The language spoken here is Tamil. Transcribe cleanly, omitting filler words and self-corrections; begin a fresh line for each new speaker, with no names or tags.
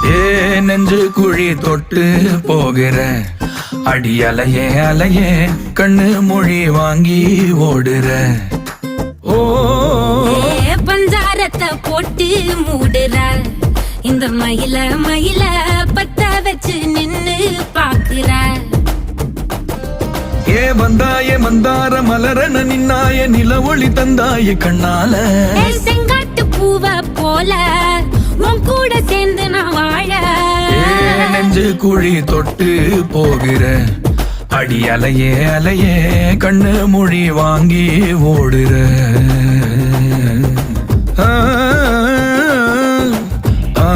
ஏ நெஞ்சு குழி தொட்டு போகிற அடி அலையே அலையே கண்ணு மொழி வாங்கி ஓடுற. ஓ
பஞ்சாரத்தை போட்டு மூடுற இந்த மயில மயில பத்த வச்சு நின்னு பாக்குற.
ஏ வந்தாய மந்தார மலரன நின்னாய நில ஒளி தந்தாய கண்ணால.
செங்காட்டு பூவ போல உன் கூட சேர்ந்து நான் வாழ.
நெஞ்சு குழி தொட்டு போகிற அடி அலையே அலையே கண்ணு மொழி வாங்கி ஓடுற. ஆ ஆ